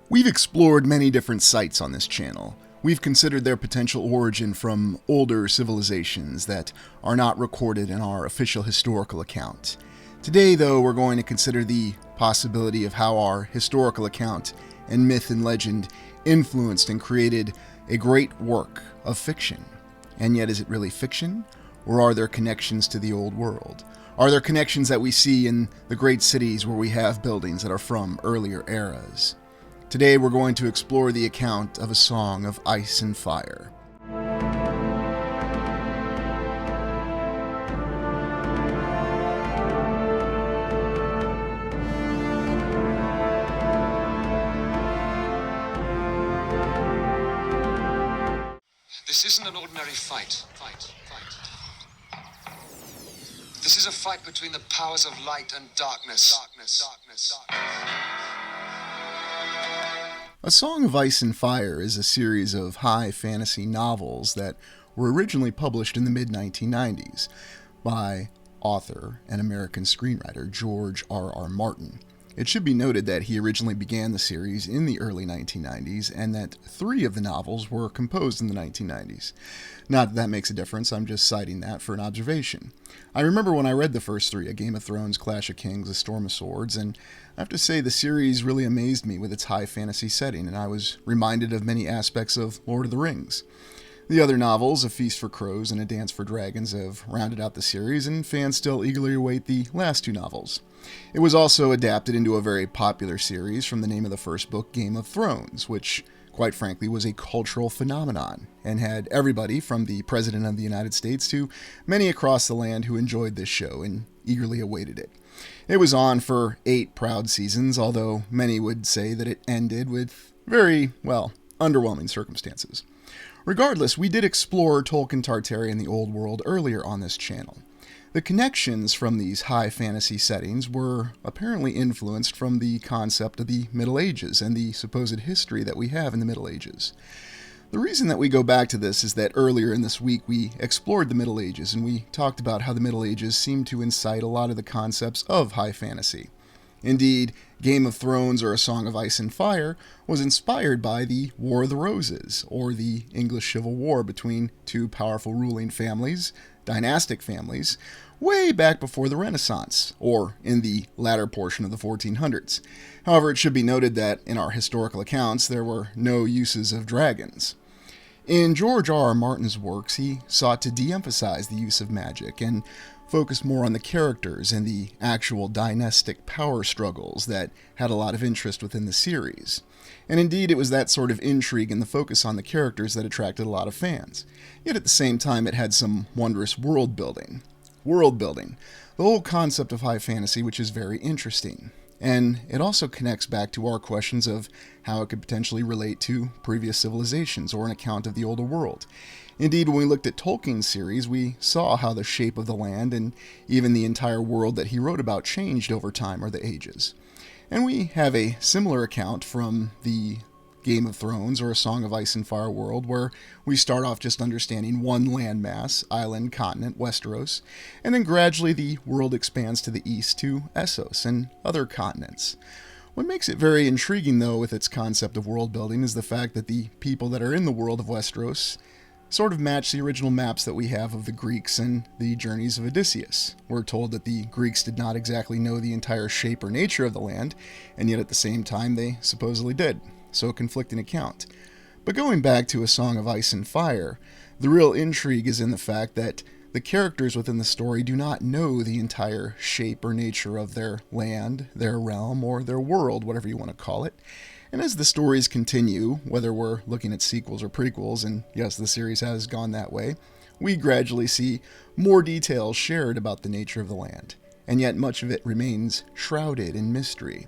We've explored many different sites on this channel. We've considered their potential origin from older civilizations that are not recorded in our official historical account. Today, though, we're going to consider the possibility of how our historical account and myth and legend influenced and created a great work of fiction. And yet, is it really fiction? Or are there connections to the old world? Are there connections that we see in the great cities where we have buildings that are from earlier eras? Today we're going to explore the account of a song of ice and fire. This isn't an ordinary fight. This is a fight between the powers of light and darkness. A Song of Ice and Fire is a series of high fantasy novels that were originally published in the mid-1990s by author and American screenwriter George R.R. Martin. It should be noted that he originally began the series in the early 1990s and that 3 of the novels were composed in the 1990s. Not that that makes a difference, I'm just citing that for an observation. I remember when I read the first 3, A Game of Thrones, Clash of Kings, A Storm of Swords, and I have to say the series really amazed me with its high fantasy setting, and I was reminded of many aspects of Lord of the Rings. The other novels, A Feast for Crows and A Dance for Dragons, have rounded out the series, and fans still eagerly await the last 2 novels. It was also adapted into a very popular series from the name of the first book, Game of Thrones, which, quite frankly, was a cultural phenomenon, and had everybody from the President of the United States to many across the land who enjoyed this show and eagerly awaited it. It was on for 8 proud seasons, although many would say that it ended with very, underwhelming circumstances. Regardless, we did explore Tolkien Tartary the Old World earlier on this channel. The connections from these high fantasy settings were apparently influenced from the concept of the Middle Ages and the supposed history that we have in the Middle Ages. The reason that we go back to this is that earlier in this week we explored the Middle Ages and we talked about how the Middle Ages seemed to incite a lot of the concepts of high fantasy. Indeed, Game of Thrones or A Song of Ice and Fire was inspired by the War of the Roses, or the English Civil War between 2 powerful ruling families, dynastic families, way back before the Renaissance, or in the latter portion of the 1400s. However, it should be noted that in our historical accounts there were no uses of dragons. In George R.R. Martin's works, he sought to de-emphasize the use of magic and focus more on the characters and the actual dynastic power struggles that had a lot of interest within the series. And indeed, it was that sort of intrigue and the focus on the characters that attracted a lot of fans. Yet at the same time, it had some wondrous world building. The whole concept of high fantasy, which is very interesting. And it also connects back to our questions of how it could potentially relate to previous civilizations or an account of the older world. Indeed, when we looked at Tolkien's series, we saw how the shape of the land and even the entire world that he wrote about changed over time or the ages. And we have a similar account from the Game of Thrones or A Song of Ice and Fire world, where we start off just understanding one landmass, island, continent, Westeros, and then gradually the world expands to the east to Essos and other continents. What makes it very intriguing, though, with its concept of world building is the fact that the people that are in the world of Westeros sort of match the original maps that we have of the Greeks and the journeys of Odysseus. We're told that the Greeks did not exactly know the entire shape or nature of the land, and yet at the same time they supposedly did. So a conflicting account. But going back to A Song of Ice and Fire, the real intrigue is in the fact that the characters within the story do not know the entire shape or nature of their land, their realm, or their world, whatever you want to call it. And as the stories continue, whether we're looking at sequels or prequels, and yes, the series has gone that way, we gradually see more details shared about the nature of the land, and yet much of it remains shrouded in mystery.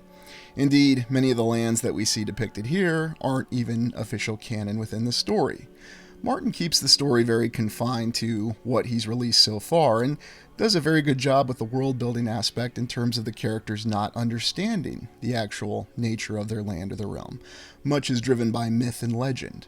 Indeed, many of the lands that we see depicted here aren't even official canon within the story. Martin keeps the story very confined to what he's released so far, and does a very good job with the world-building aspect in terms of the characters not understanding the actual nature of their land or their realm. Much is driven by myth and legend.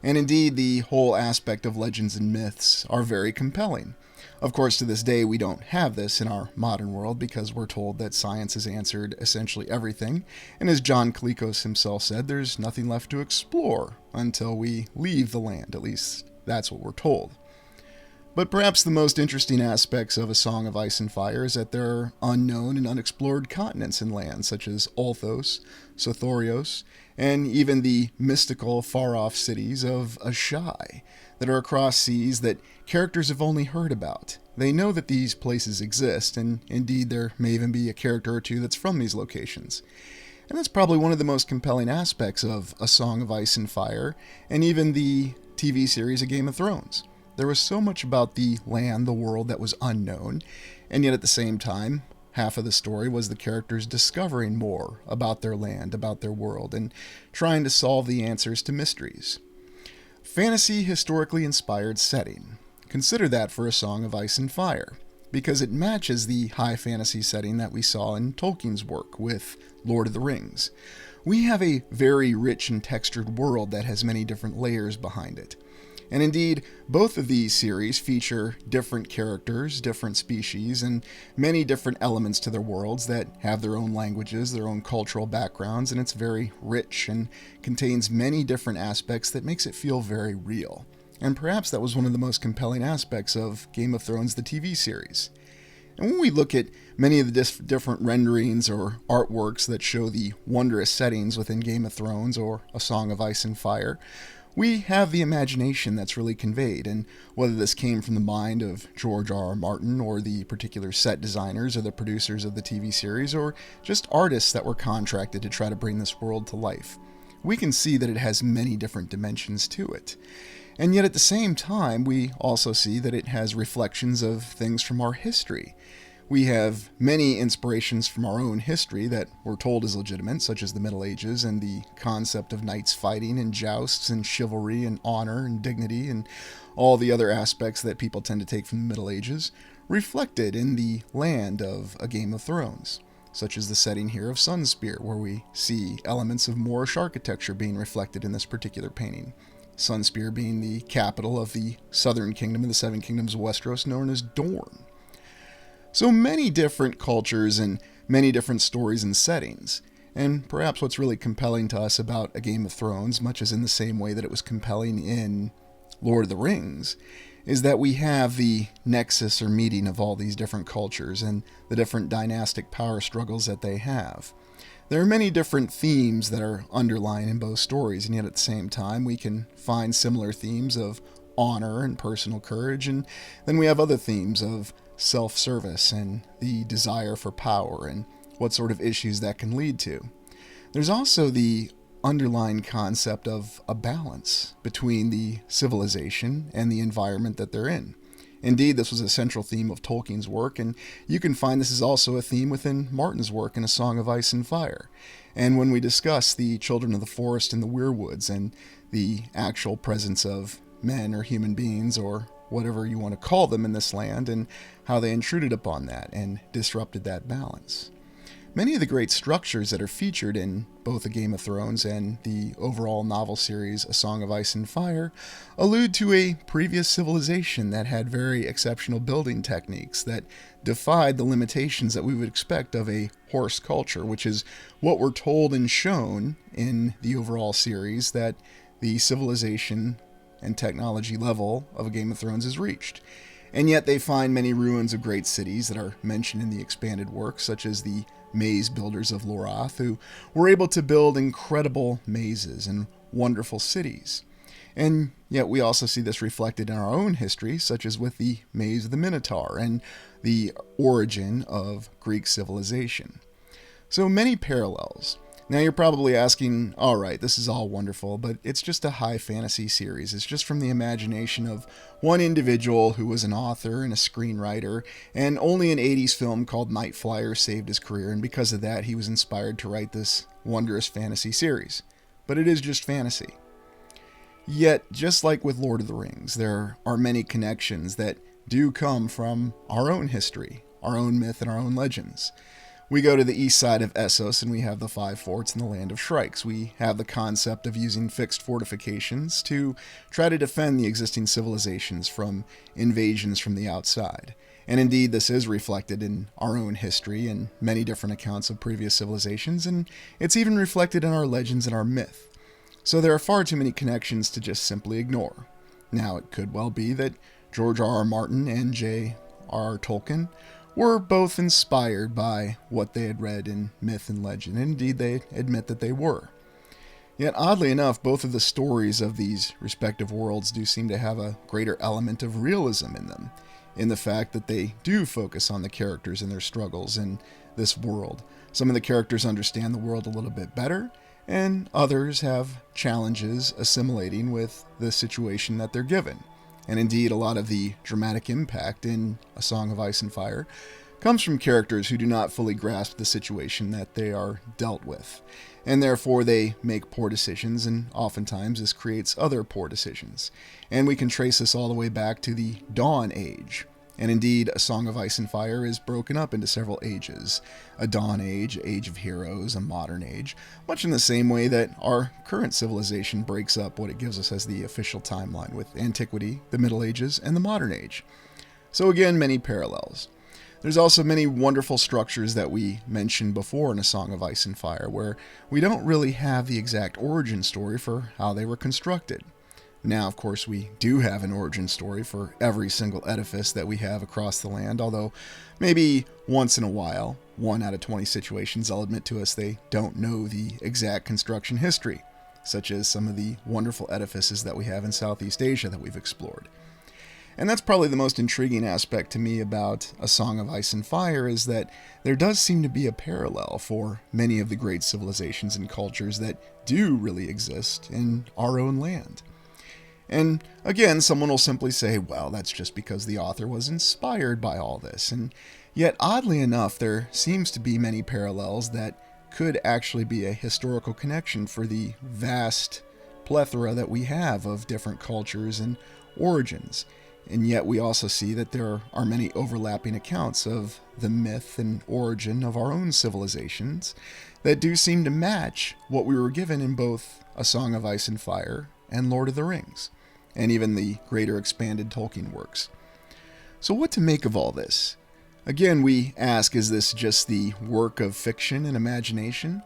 And indeed, the whole aspect of legends and myths are very compelling. Of course, to this day, we don't have this in our modern world because we're told that science has answered essentially everything, and as John Kalikos himself said, there's nothing left to explore until we leave the land. At least, that's what we're told. But perhaps the most interesting aspects of A Song of Ice and Fire is that there are unknown and unexplored continents and lands such as Olthos, Sothorios, and even the mystical far-off cities of Ashai that are across seas that characters have only heard about. They know that these places exist, and indeed there may even be a character or two that's from these locations. And that's probably one of the most compelling aspects of A Song of Ice and Fire, and even the TV series A Game of Thrones. There was so much about the land, the world, that was unknown, and yet at the same time, half of the story was the characters discovering more about their land, about their world, and trying to solve the answers to mysteries. Fantasy historically inspired setting. Consider that for A Song of Ice and Fire, because it matches the high fantasy setting that we saw in Tolkien's work with Lord of the Rings. We have a very rich and textured world that has many different layers behind it. And indeed, both of these series feature different characters, different species, and many different elements to their worlds that have their own languages, their own cultural backgrounds, and it's very rich and contains many different aspects that makes it feel very real. And perhaps that was one of the most compelling aspects of Game of Thrones, the TV series. And when we look at many of the different renderings or artworks that show the wondrous settings within Game of Thrones or A Song of Ice and Fire, we have the imagination that's really conveyed, and whether this came from the mind of George R.R. Martin or the particular set designers or the producers of the TV series or just artists that were contracted to try to bring this world to life, we can see that it has many different dimensions to it. And yet at the same time, we also see that it has reflections of things from our history. We have many inspirations from our own history that we're told is legitimate, such as the Middle Ages and the concept of knights fighting and jousts and chivalry and honor and dignity and all the other aspects that people tend to take from the Middle Ages, reflected in the land of A Game of Thrones, such as the setting here of Sunspear, where we see elements of Moorish architecture being reflected in this particular painting. Sunspear being the capital of the southern kingdom of the Seven Kingdoms of Westeros, known as Dorne. So many different cultures and many different stories and settings. And perhaps what's really compelling to us about A Game of Thrones, much as in the same way that it was compelling in Lord of the Rings, is that we have the nexus or meeting of all these different cultures and the different dynastic power struggles that they have. There are many different themes that are underlying in both stories, and yet at the same time we can find similar themes of honor and personal courage, and then we have other themes of self-service and the desire for power and what sort of issues that can lead to. There's also the underlying concept of a balance between the civilization and the environment that they're in. Indeed, this was a central theme of Tolkien's work, and you can find this is also a theme within Martin's work in A Song of Ice and Fire. And when we discuss the children of the forest and the weirwoods and the actual presence of men or human beings or whatever you want to call them in this land, and how they intruded upon that and disrupted that balance. Many of the great structures that are featured in both A Game of Thrones and the overall novel series A Song of Ice and Fire allude to a previous civilization that had very exceptional building techniques that defied the limitations that we would expect of a horse culture, which is what we're told and shown in the overall series, that the civilization and technology level of A Game of Thrones is reached. And yet they find many ruins of great cities that are mentioned in the expanded work, such as the maze builders of Lorath, who were able to build incredible mazes and wonderful cities. And yet we also see this reflected in our own history, such as with the Maze of the Minotaur and the origin of Greek civilization. So many parallels. Now you're probably asking, all right, this is all wonderful, but it's just a high fantasy series. It's just from the imagination of one individual who was an author and a screenwriter, and only an 80s film called Night Flyer saved his career, and because of that he was inspired to write this wondrous fantasy series. But it is just fantasy. Yet, just like with Lord of the Rings, there are many connections that do come from our own history, our own myth, and our own legends. We go to the east side of Essos and we have the five forts in the land of Shrikes. We have the concept of using fixed fortifications to try to defend the existing civilizations from invasions from the outside. And indeed, this is reflected in our own history and many different accounts of previous civilizations, and it's even reflected in our legends and our myth. So there are far too many connections to just simply ignore. Now, it could well be that George R.R. Martin and J.R.R. Tolkien were both inspired by what they had read in myth and legend, and indeed they admit that they were. Yet, oddly enough, both of the stories of these respective worlds do seem to have a greater element of realism in them, in the fact that they do focus on the characters and their struggles in this world. Some of the characters understand the world a little bit better, and others have challenges assimilating with the situation that they're given. And indeed, a lot of the dramatic impact in A Song of Ice and Fire comes from characters who do not fully grasp the situation that they are dealt with. And therefore, they make poor decisions, and oftentimes this creates other poor decisions. And we can trace this all the way back to the Dawn Age. And indeed, A Song of Ice and Fire is broken up into several ages. A Dawn Age, Age of Heroes, a Modern Age, much in the same way that our current civilization breaks up what it gives us as the official timeline with Antiquity, the Middle Ages, and the Modern Age. So again, many parallels. There's also many wonderful structures that we mentioned before in A Song of Ice and Fire, where we don't really have the exact origin story for how they were constructed. Now, of course, we do have an origin story for every single edifice that we have across the land, although maybe once in a while, 1 out of 20 situations, they'll admit to us they don't know the exact construction history, such as some of the wonderful edifices that we have in Southeast Asia that we've explored. And that's probably the most intriguing aspect to me about A Song of Ice and Fire, is that there does seem to be a parallel for many of the great civilizations and cultures that do really exist in our own land. And again, someone will simply say, well, that's just because the author was inspired by all this. And yet, oddly enough, there seems to be many parallels that could actually be a historical connection for the vast plethora that we have of different cultures and origins. And yet we also see that there are many overlapping accounts of the myth and origin of our own civilizations that do seem to match what we were given in both A Song of Ice and Fire and Lord of the Rings, and even the greater expanded Tolkien works. So what to make of all this? Again, we ask, is this just the work of fiction and imagination,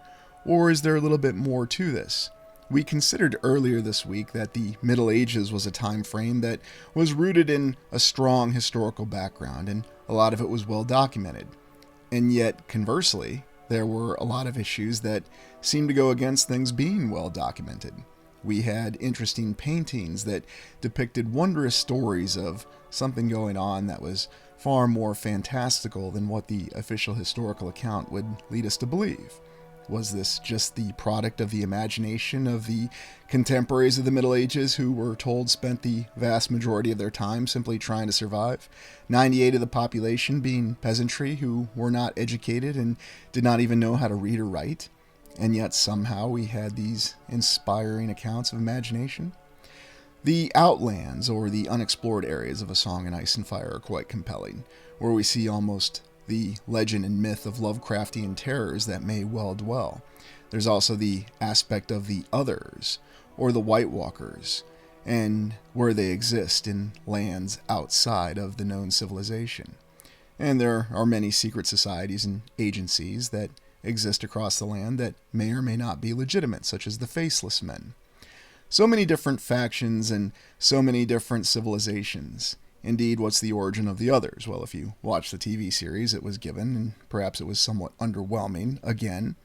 or is there a little bit more to this? We considered earlier this week that the Middle Ages was a time frame that was rooted in a strong historical background, and a lot of it was well documented. And yet, conversely, there were a lot of issues that seemed to go against things being well documented. We had interesting paintings that depicted wondrous stories of something going on that was far more fantastical than what the official historical account would lead us to believe. Was this just the product of the imagination of the contemporaries of the Middle Ages who were told spent the vast majority of their time simply trying to survive? 98% of the population being peasantry who were not educated and did not even know how to read or write? And yet somehow we had these inspiring accounts of imagination. The outlands, or the unexplored areas of A Song in Ice and Fire, are quite compelling, where we see almost the legend and myth of Lovecraftian terrors that may well dwell. There's also the aspect of the others, or the White Walkers, and where they exist in lands outside of the known civilization. And there are many secret societies and agencies that exist across the land that may or may not be legitimate, such as the Faceless Men. So many different factions and so many different civilizations. Indeed, what's the origin of the others? Well, if you watch the TV series, it was given, and perhaps it was somewhat underwhelming, again.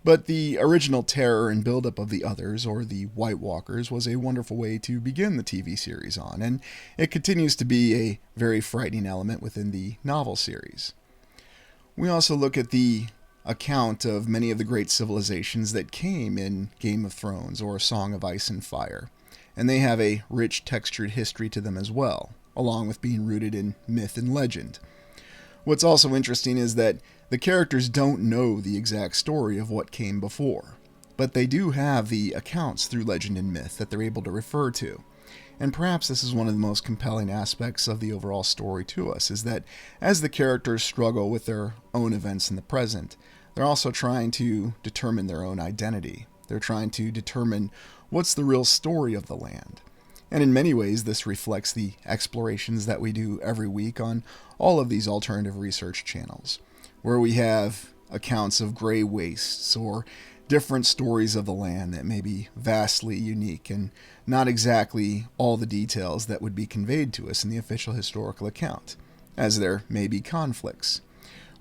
But the original terror and buildup of the others, or the White Walkers, was a wonderful way to begin the TV series on, and it continues to be a very frightening element within the novel series. We also look at the account of many of the great civilizations that came in Game of Thrones or A Song of Ice and Fire, and they have a rich textured history to them as well, along with being rooted in myth and legend. What's also interesting is that the characters don't know the exact story of what came before, but they do have the accounts through legend and myth that they're able to refer to. And perhaps this is one of the most compelling aspects of the overall story to us, is that as the characters struggle with their own events in the present, they're also trying to determine their own identity. They're trying to determine what's the real story of the land. And in many ways, this reflects the explorations that we do every week on all of these alternative research channels, where we have accounts of gray wastes or different stories of the land that may be vastly unique and not exactly all the details that would be conveyed to us in the official historical account, as there may be conflicts.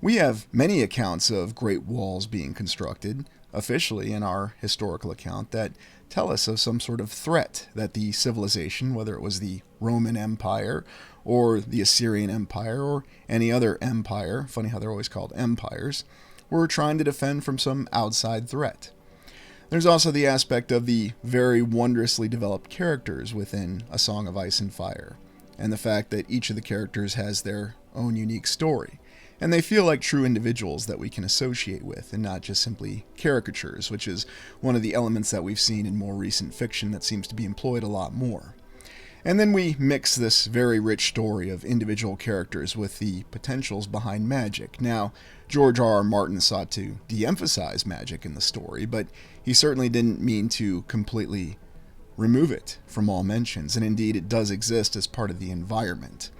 We have many accounts of great walls being constructed officially in our historical account that tell us of some sort of threat that the civilization, whether it was the Roman Empire or the Assyrian Empire or any other empire, funny how they're always called empires, were trying to defend from some outside threat. There's also the aspect of the very wondrously developed characters within A Song of Ice and Fire, and the fact that each of the characters has their own unique story, and they feel like true individuals that we can associate with, and not just simply caricatures, which is one of the elements that we've seen in more recent fiction that seems to be employed a lot more. And then we mix this very rich story of individual characters with the potentials behind magic. Now, George R.R. Martin sought to de-emphasize magic in the story, but he certainly didn't mean to completely remove it from all mentions, and indeed it does exist as part of the environment.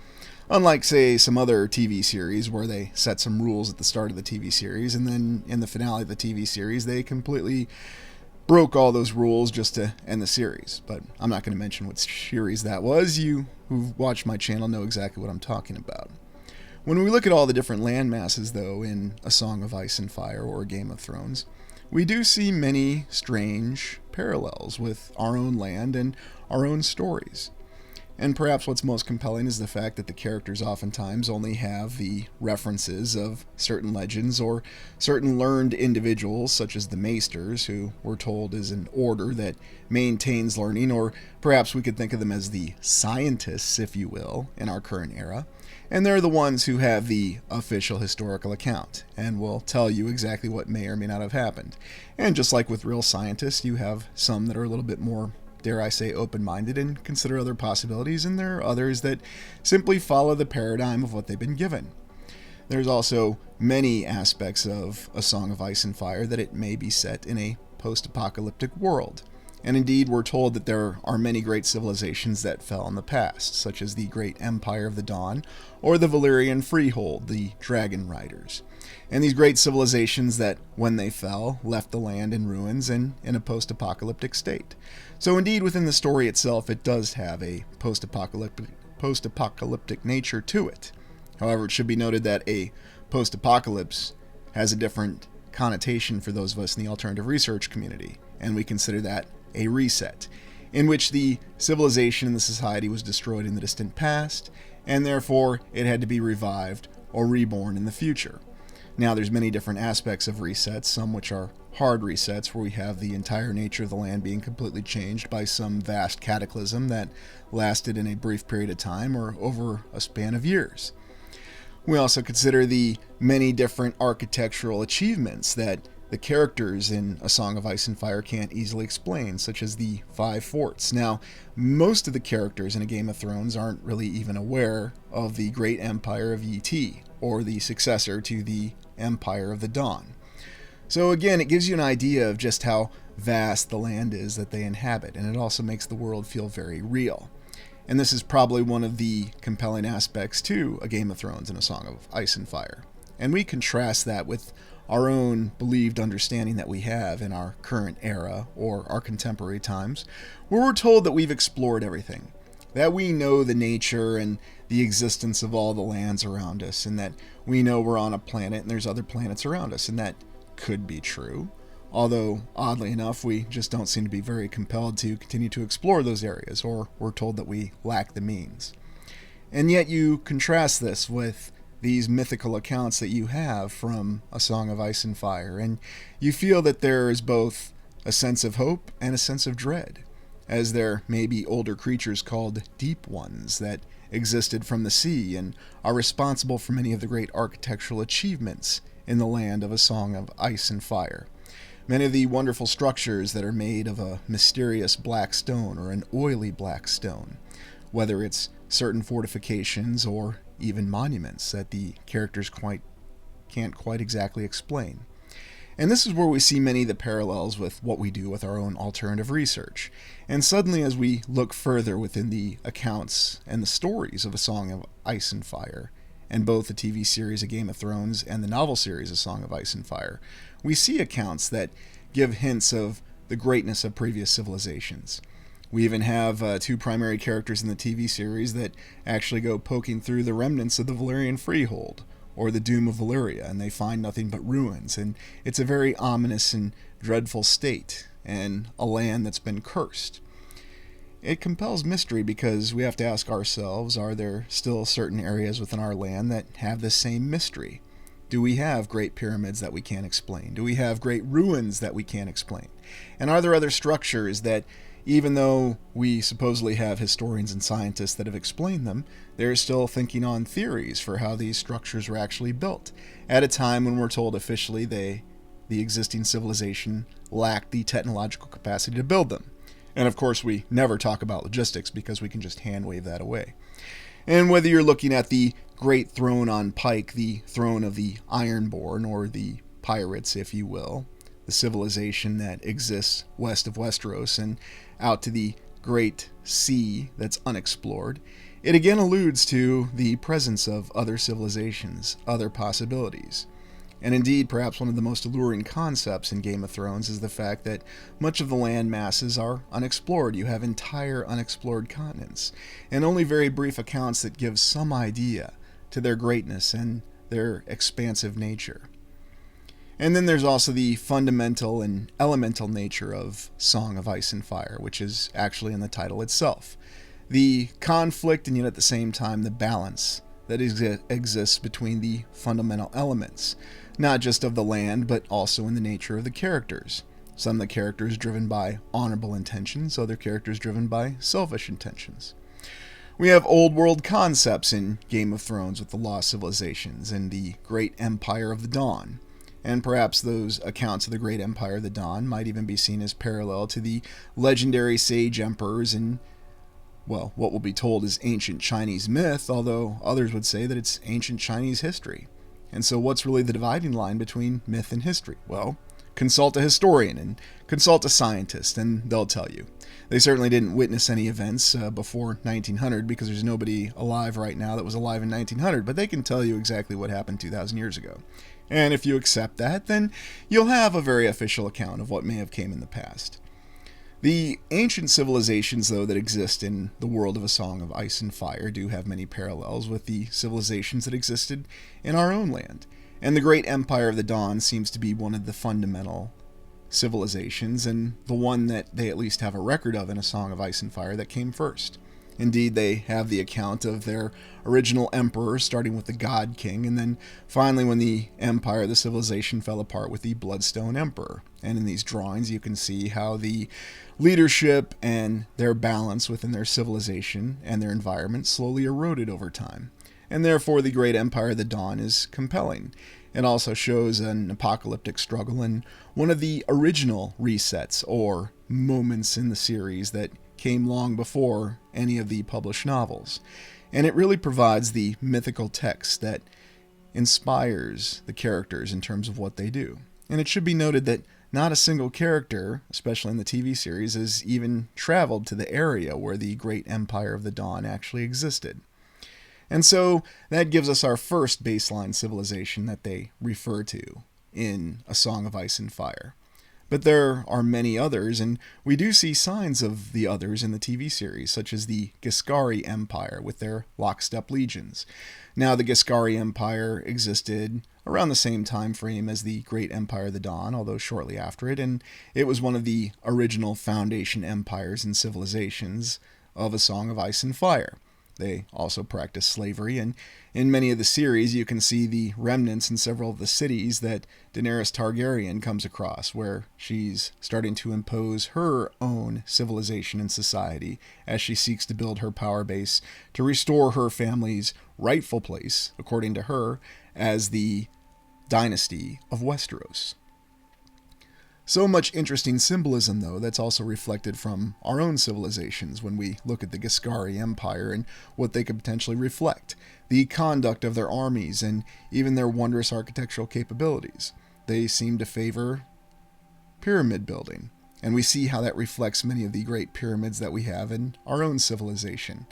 Unlike, say, some other TV series where they set some rules at the start of the TV series, and then in the finale of the TV series they completely broke all those rules just to end the series. But I'm not going to mention what series that was. You who've watched my channel know exactly what I'm talking about. When we look at all the different land masses, though, in A Song of Ice and Fire or Game of Thrones, we do see many strange parallels with our own land and our own stories. And perhaps what's most compelling is the fact that the characters oftentimes only have the references of certain legends or certain learned individuals, such as the Maesters, who we're told is an order that maintains learning, or perhaps we could think of them as the scientists, if you will, in our current era. And they're the ones who have the official historical account and will tell you exactly what may or may not have happened. And just like with real scientists, you have some that are a little bit more, dare I say, open-minded and consider other possibilities, and there are others that simply follow the paradigm of what they've been given. There's also many aspects of A Song of Ice and Fire that it may be set in a post-apocalyptic world. And indeed, we're told that there are many great civilizations that fell in the past, such as the Great Empire of the Dawn, or the Valyrian Freehold, the Dragon Riders. And these great civilizations that, when they fell, left the land in ruins and in a post-apocalyptic state. So indeed, within the story itself, it does have a post-apocalyptic nature to it. However, it should be noted that a post-apocalypse has a different connotation for those of us in the alternative research community, and we consider that a reset, in which the civilization and the society was destroyed in the distant past, and therefore it had to be revived or reborn in the future. Now, there's many different aspects of resets, some which are hard resets, where we have the entire nature of the land being completely changed by some vast cataclysm that lasted in a brief period of time or over a span of years. We also consider the many different architectural achievements that the characters in A Song of Ice and Fire can't easily explain, such as the 5 forts. Now, most of the characters in A Game of Thrones aren't really even aware of the Great Empire of E.T., or the successor to the Empire of the Dawn. So again, it gives you an idea of just how vast the land is that they inhabit, and it also makes the world feel very real. And this is probably one of the compelling aspects to A Game of Thrones and A Song of Ice and Fire. And we contrast that with our own believed understanding that we have in our current era or our contemporary times, where we're told that we've explored everything, that we know the nature and the existence of all the lands around us, and that we know we're on a planet and there's other planets around us, and that could be true. Although, oddly enough, we just don't seem to be very compelled to continue to explore those areas, or we're told that we lack the means. And yet you contrast this with these mythical accounts that you have from A Song of Ice and Fire, and you feel that there is both a sense of hope and a sense of dread, as there may be older creatures called Deep Ones that existed from the sea and are responsible for many of the great architectural achievements in the land of A Song of Ice and Fire. Many of the wonderful structures that are made of a mysterious black stone or an oily black stone, whether it's certain fortifications or even monuments that the characters can't quite exactly explain. And this is where we see many of the parallels with what we do with our own alternative research. And suddenly, as we look further within the accounts and the stories of A Song of Ice and Fire, and both the TV series A Game of Thrones and the novel series A Song of Ice and Fire, we see accounts that give hints of the greatness of previous civilizations. We even have two primary characters in the TV series that actually go poking through the remnants of the Valyrian freehold, or the Doom of Valyria, and they find nothing but ruins. And it's a very ominous and dreadful state, and a land that's been cursed. It compels mystery because we have to ask ourselves, are there still certain areas within our land that have this same mystery? Do we have great pyramids that we can't explain? Do we have great ruins that we can't explain? And are there other structures that, even though we supposedly have historians and scientists that have explained them, they're still thinking on theories for how these structures were actually built, at a time when we're told officially the existing civilization lacked the technological capacity to build them. And of course, we never talk about logistics because we can just hand wave that away. And whether you're looking at the Great Throne on Pike, the throne of the Ironborn, or the pirates, if you will, the civilization that exists west of Westeros and out to the Great Sea that's unexplored, it again alludes to the presence of other civilizations, other possibilities. And indeed, perhaps one of the most alluring concepts in Game of Thrones is the fact that much of the land masses are unexplored. You have entire unexplored continents, and only very brief accounts that give some idea to their greatness and their expansive nature. And then there's also the fundamental and elemental nature of Song of Ice and Fire, which is actually in the title itself. The conflict and yet at the same time the balance that exists between the fundamental elements, not just of the land, but also in the nature of the characters. Some of the characters driven by honorable intentions, other characters driven by selfish intentions. We have old world concepts in Game of Thrones with the lost civilizations and the great empire of the Dawn. And perhaps those accounts of the great empire of the Dawn might even be seen as parallel to the legendary sage emperors in, well, what will be told as ancient Chinese myth, although others would say that it's ancient Chinese history. And so what's really the dividing line between myth and history? Well, consult a historian and consult a scientist, and they'll tell you. They certainly didn't witness any events before 1900, because there's nobody alive right now that was alive in 1900, but they can tell you exactly what happened 2,000 years ago. And if you accept that, then you'll have a very official account of what may have came in the past. The ancient civilizations, though, that exist in the world of A Song of Ice and Fire do have many parallels with the civilizations that existed in our own land. And the great empire of the Dawn seems to be one of the fundamental civilizations, and the one that they at least have a record of in A Song of Ice and Fire that came first. Indeed, they have the account of their original emperor, starting with the God King, and then finally when the empire, the civilization fell apart with the Bloodstone Emperor. And in these drawings, you can see how the leadership and their balance within their civilization and their environment slowly eroded over time. And therefore, the Great Empire of the Dawn is compelling. It also shows an apocalyptic struggle and one of the original resets or moments in the series that came long before any of the published novels. And it really provides the mythical text that inspires the characters in terms of what they do. And it should be noted that not a single character, especially in the TV series, has even traveled to the area where the Great Empire of the Dawn actually existed. And so that gives us our first baseline civilization that they refer to in A Song of Ice and Fire. But there are many others, and we do see signs of the others in the TV series, such as the Giscari Empire with their lockstep legions. Now, the Giscari Empire existed around the same time frame as the Great Empire of the Dawn, although shortly after it, and it was one of the original foundation empires and civilizations of A Song of Ice and Fire. They also practice slavery, and in many of the series you can see the remnants in several of the cities that Daenerys Targaryen comes across, where she's starting to impose her own civilization and society as she seeks to build her power base to restore her family's rightful place, according to her, as the dynasty of Westeros. So much interesting symbolism, though, that's also reflected from our own civilizations when we look at the Giscari Empire and what they could potentially reflect, the conduct of their armies, and even their wondrous architectural capabilities. They seem to favor pyramid building, and we see how that reflects many of the great pyramids that we have in our own civilization.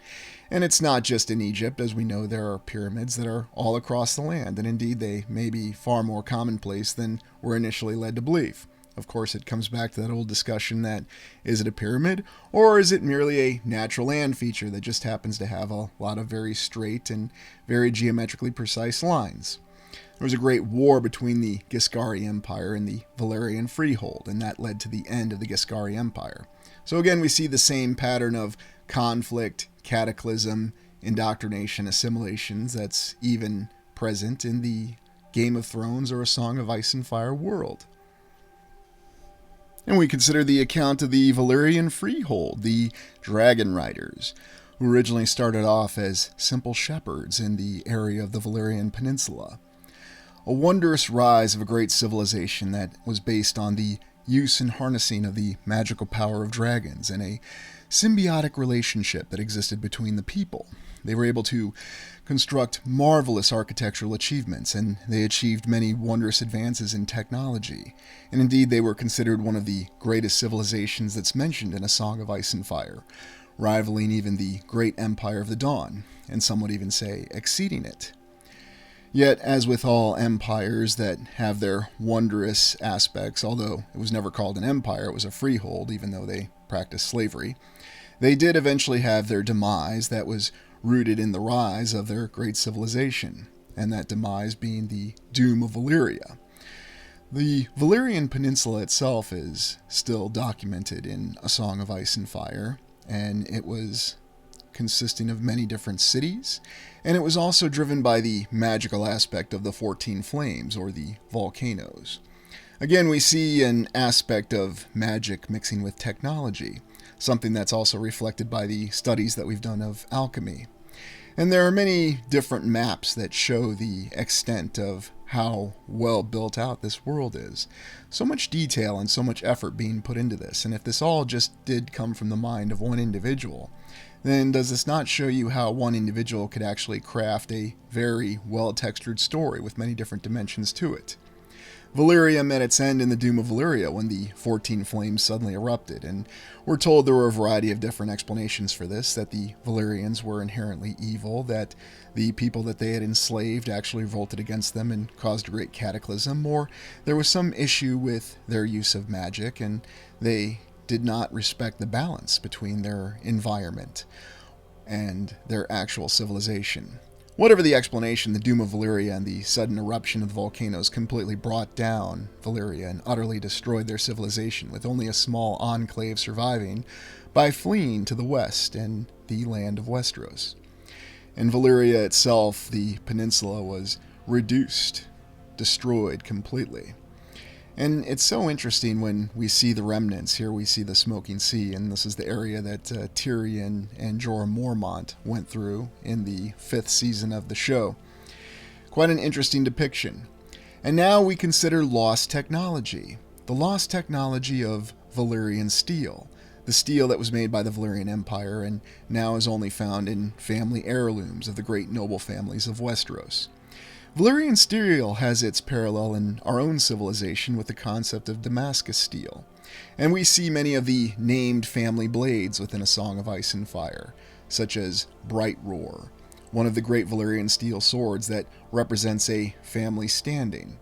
And it's not just in Egypt. As we know, there are pyramids that are all across the land, and indeed they may be far more commonplace than we're initially led to believe. Of course, it comes back to that old discussion that, is it a pyramid, or is it merely a natural land feature that just happens to have a lot of very straight and very geometrically precise lines? There was a great war between the Giscari Empire and the Valerian Freehold, and that led to the end of the Giscari Empire. So again, we see the same pattern of conflict, cataclysm, indoctrination, assimilations that's even present in the Game of Thrones or A Song of Ice and Fire world. And we consider the account of the Valerian Freehold, the Dragon Riders, who originally started off as simple shepherds in the area of the Valerian Peninsula. A wondrous rise of a great civilization that was based on the use and harnessing of the magical power of dragons and a symbiotic relationship that existed between the people. They were able to construct marvelous architectural achievements, and they achieved many wondrous advances in technology. And indeed, they were considered one of the greatest civilizations that's mentioned in A Song of Ice and Fire, rivaling even the great Empire of the Dawn, and some would even say exceeding it. Yet, as with all empires that have their wondrous aspects, although it was never called an empire, it was a freehold, even though they practiced slavery, they did eventually have their demise that was rooted in the rise of their great civilization, and that demise being the doom of Valyria. The Valerian Peninsula itself is still documented in A Song of Ice and Fire, and it was consisting of many different cities, and it was also driven by the magical aspect of the 14 flames, or the volcanoes. Again, we see an aspect of magic mixing with technology, something that's also reflected by the studies that we've done of alchemy. And there are many different maps that show the extent of how well built out this world is. So much detail and so much effort being put into this, and if this all just did come from the mind of one individual, then does this not show you how one individual could actually craft a very well-textured story with many different dimensions to it? Valyria met its end in the Doom of Valyria when the 14 flames suddenly erupted, and we're told there were a variety of different explanations for this, that the Valyrians were inherently evil, that the people that they had enslaved actually revolted against them and caused a great cataclysm, or there was some issue with their use of magic, and they did not respect the balance between their environment and their actual civilization. Whatever the explanation, the Doom of Valyria and the sudden eruption of the volcanoes completely brought down Valyria and utterly destroyed their civilization, with only a small enclave surviving by fleeing to the west and the land of Westeros. In Valyria itself, the peninsula was reduced, destroyed completely. And it's so interesting when we see the remnants. Here we see the Smoking Sea, and this is the area that Tyrion and Jorah Mormont went through in the 5th season of the show. Quite an interesting depiction. And now we consider lost technology. The lost technology of Valyrian steel. The steel that was made by the Valyrian Empire and now is only found in family heirlooms of the great noble families of Westeros. Valyrian steel has its parallel in our own civilization with the concept of Damascus steel, and we see many of the named family blades within A Song of Ice and Fire, such as Bright Roar, one of the great Valyrian steel swords that represents a family standing.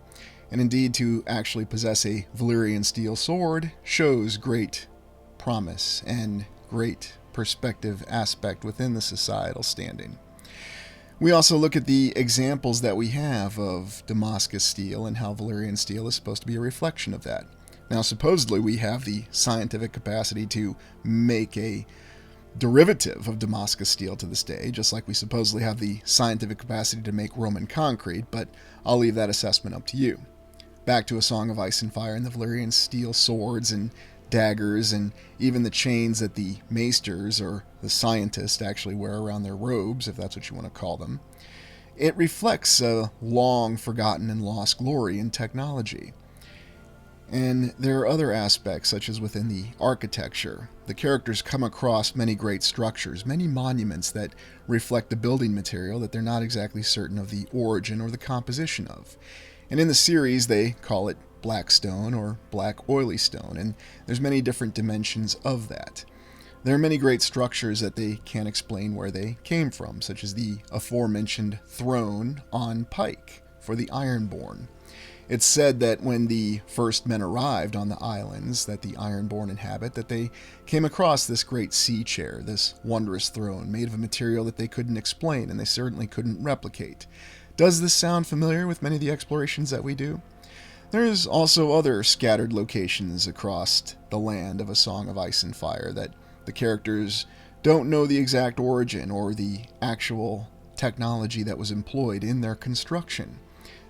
And indeed, to actually possess a Valyrian steel sword shows great promise and great perspective aspect within the societal standing. We also look at the examples that we have of Damascus steel and how Valyrian steel is supposed to be a reflection of that. Now, supposedly we have the scientific capacity to make a derivative of Damascus steel to this day, just like we supposedly have the scientific capacity to make Roman concrete, but I'll leave that assessment up to you. Back to A Song of Ice and Fire and the Valyrian steel swords and daggers, and even the chains that the maesters, or the scientists, actually wear around their robes, if that's what you want to call them. It reflects a long forgotten and lost glory in technology. And there are other aspects, such as within the architecture. The characters come across many great structures, many monuments that reflect the building material that they're not exactly certain of the origin or the composition of. And in the series, they call it black stone or black oily stone, and there's many different dimensions of that. There are many great structures that they can't explain where they came from, such as the aforementioned throne on Pike for the Ironborn. It's said that when the first men arrived on the islands that the Ironborn inhabit, that they came across this great sea chair, this wondrous throne made of a material that they couldn't explain and they certainly couldn't replicate. Does this sound familiar with many of the explorations that we do? There's also other scattered locations across the land of A Song of Ice and Fire that the characters don't know the exact origin or the actual technology that was employed in their construction.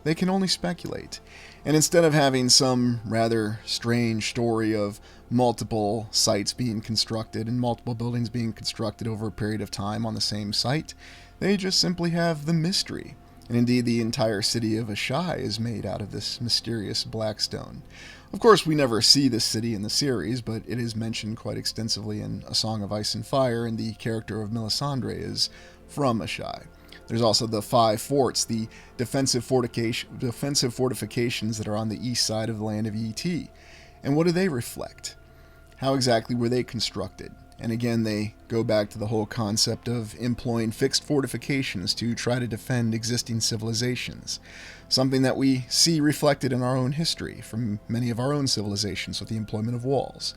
They can only speculate. And instead of having some rather strange story of multiple sites being constructed and multiple buildings being constructed over a period of time on the same site, they just simply have the mystery. And indeed, the entire city of Ashai is made out of this mysterious black stone. Of course, we never see this city in the series, but it is mentioned quite extensively in A Song of Ice and Fire, and the character of Melisandre is from Ashai. There's also the 5 forts, the defensive fortifications that are on the east side of the land of ET. And what do they reflect? How exactly were they constructed? And again, they go back to the whole concept of employing fixed fortifications to try to defend existing civilizations. Something that we see reflected in our own history from many of our own civilizations with the employment of walls.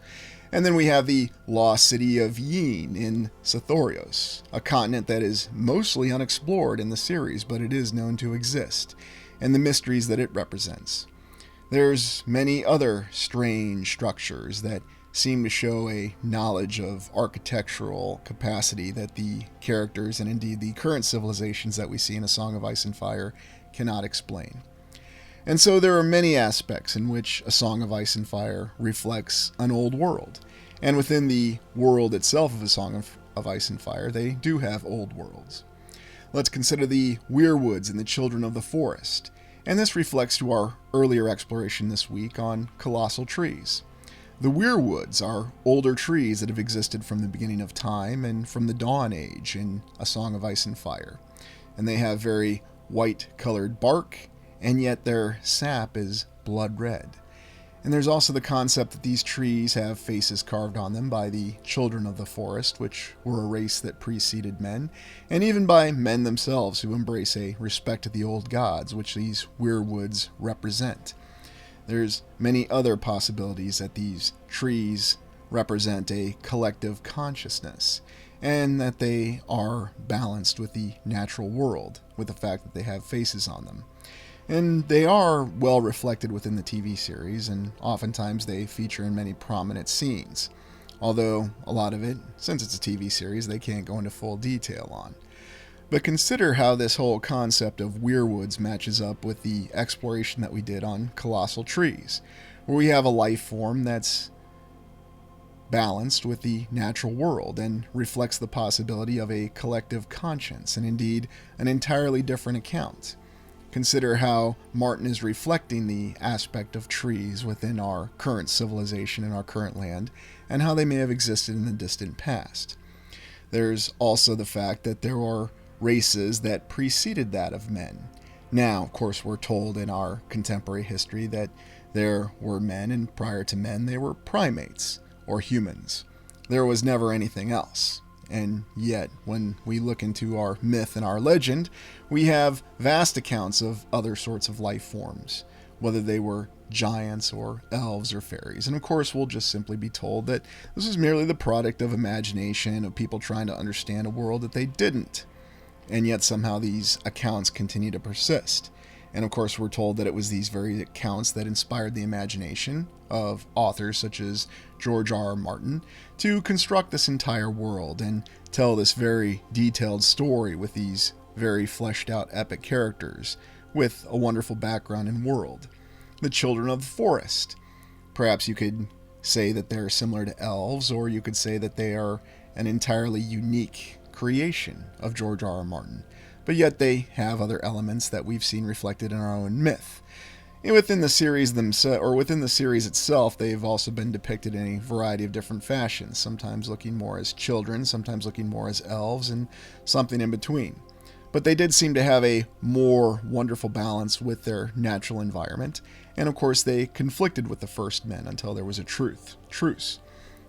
And then we have the lost city of Yin in Sithorios, a continent that is mostly unexplored in the series, but it is known to exist, and the mysteries that it represents. There's many other strange structures that seem to show a knowledge of architectural capacity that the characters and indeed the current civilizations that we see in A Song of Ice and Fire cannot explain. And so there are many aspects in which A Song of Ice and Fire reflects an old world. And within the world itself of A Song of Ice and Fire, they do have old worlds. Let's consider the Weirwoods and the Children of the Forest. And this reflects to our earlier exploration this week on colossal trees. The Weirwoods are older trees that have existed from the beginning of time and from the Dawn Age in A Song of Ice and Fire. And they have very white-colored bark, and yet their sap is blood red. And there's also the concept that these trees have faces carved on them by the children of the forest, which were a race that preceded men, and even by men themselves who embrace a respect to the old gods, which these Weirwoods represent. There's many other possibilities that these trees represent a collective consciousness, and that they are balanced with the natural world, with the fact that they have faces on them. And they are well reflected within the TV series, and oftentimes they feature in many prominent scenes. Although, a lot of it, since it's a TV series, they can't go into full detail on. But consider how this whole concept of Weirwoods matches up with the exploration that we did on colossal trees, where we have a life form that's balanced with the natural world and reflects the possibility of a collective conscience, and indeed an entirely different account. Consider how Martin is reflecting the aspect of trees within our current civilization and our current land, and how they may have existed in the distant past. There's also the fact that there are races that preceded that of men. Now, of course, we're told in our contemporary history that there were men, and prior to men, they were primates, or humans. There was never anything else. And yet, when we look into our myth and our legend, we have vast accounts of other sorts of life forms, whether they were giants or elves or fairies. And of course, we'll just simply be told that this is merely the product of imagination, of people trying to understand a world that they didn't. And yet somehow these accounts continue to persist. And of course, we're told that it was these very accounts that inspired the imagination of authors such as George R.R. Martin to construct this entire world and tell this very detailed story with these very fleshed out epic characters with a wonderful background and world. The Children of the Forest. Perhaps you could say that they're similar to elves, or you could say that they are an entirely unique creation of George R.R. Martin. But yet they have other elements that we've seen reflected in our own myth. And within the series within the series itself, they've also been depicted in a variety of different fashions, sometimes looking more as children, sometimes looking more as elves, and something in between. But they did seem to have a more wonderful balance with their natural environment, and of course they conflicted with the first men until there was a truce.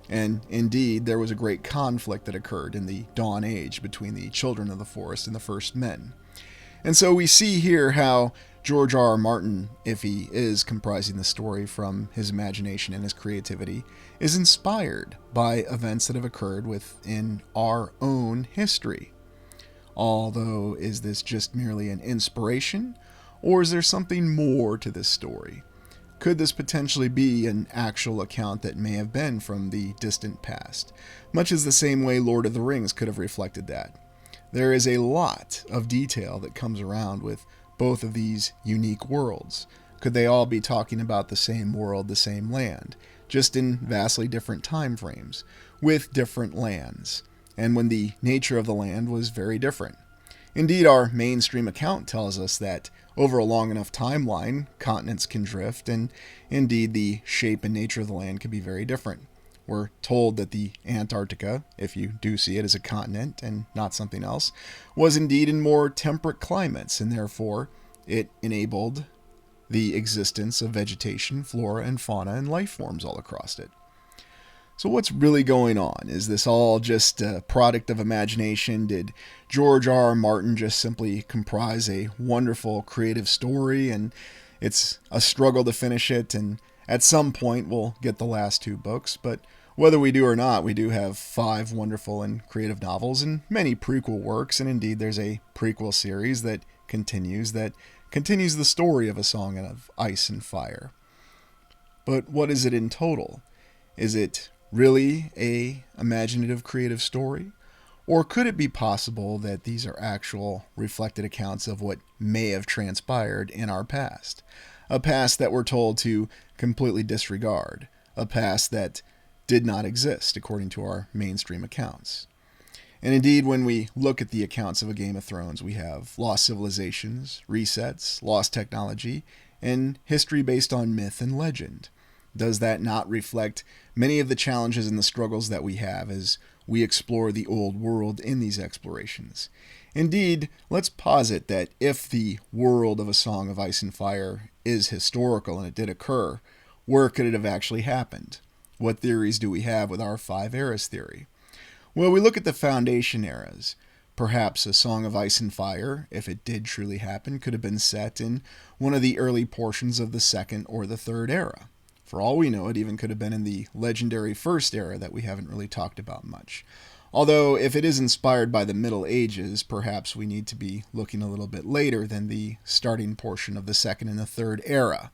And indeed, there was a great conflict that occurred in the Dawn Age between the children of the forest and the first men. And so we see here how George R. R. Martin, if he is comprising the story from his imagination and his creativity, is inspired by events that have occurred within our own history. Although, is this just merely an inspiration, or is there something more to this story? Could this potentially be an actual account that may have been from the distant past, much as the same way Lord of the Rings could have reflected that? There is a lot of detail that comes around with both of these unique worlds. Could they all be talking about the same world, the same land, just in vastly different time frames, with different lands, and when the nature of the land was very different? Indeed, our mainstream account tells us that over a long enough timeline, continents can drift, and indeed the shape and nature of the land can be very different. We're told that the Antarctica, if you do see it as a continent and not something else, was indeed in more temperate climates, and therefore it enabled the existence of vegetation, flora and fauna, and life forms all across it. So what's really going on? Is this all just a product of imagination? Did George R. R. Martin just simply comprise a wonderful creative story and it's a struggle to finish it, and at some point we'll get the last two books, but whether we do or not, we do have 5 wonderful and creative novels and many prequel works, and indeed there's a prequel series that continues the story of A Song of Ice and Fire. But what is it in total? Is it really a imaginative creative story? Or could it be possible that these are actual reflected accounts of what may have transpired in our past? A past that we're told to completely disregard. A past that did not exist according to our mainstream accounts. And indeed, when we look at the accounts of A Game of Thrones, we have lost civilizations, resets, lost technology, and history based on myth and legend. Does that not reflect many of the challenges and the struggles that we have as we explore the old world in these explorations? Indeed, let's posit that if the world of A Song of Ice and Fire is historical and it did occur, where could it have actually happened? What theories do we have with our 5 eras theory? Well, we look at the foundation eras. Perhaps A Song of Ice and Fire, if it did truly happen, could have been set in one of the early portions of the 2nd or the 3rd era. For all we know, it even could have been in the legendary First Era that we haven't really talked about much. Although, if it is inspired by the Middle Ages, perhaps we need to be looking a little bit later than the starting portion of the 2nd and the 3rd Era.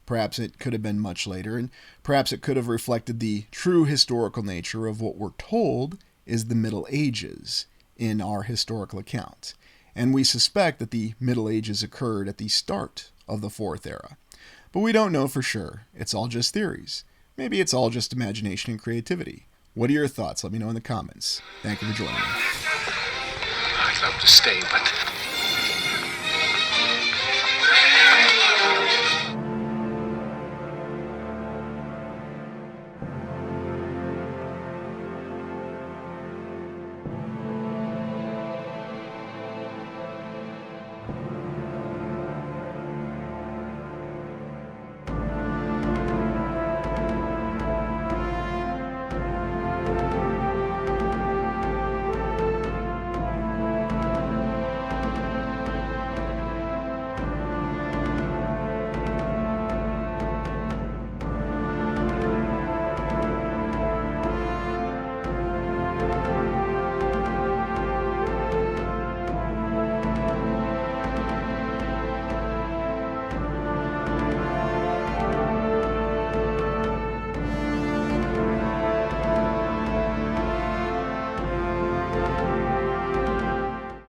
Perhaps it could have been much later, and perhaps it could have reflected the true historical nature of what we're told is the Middle Ages in our historical account. And we suspect that the Middle Ages occurred at the start of the 4th Era. But we don't know for sure. It's all just theories. Maybe it's all just imagination and creativity. What are your thoughts? Let me know in the comments. Thank you for joining me. I'd love to stay, but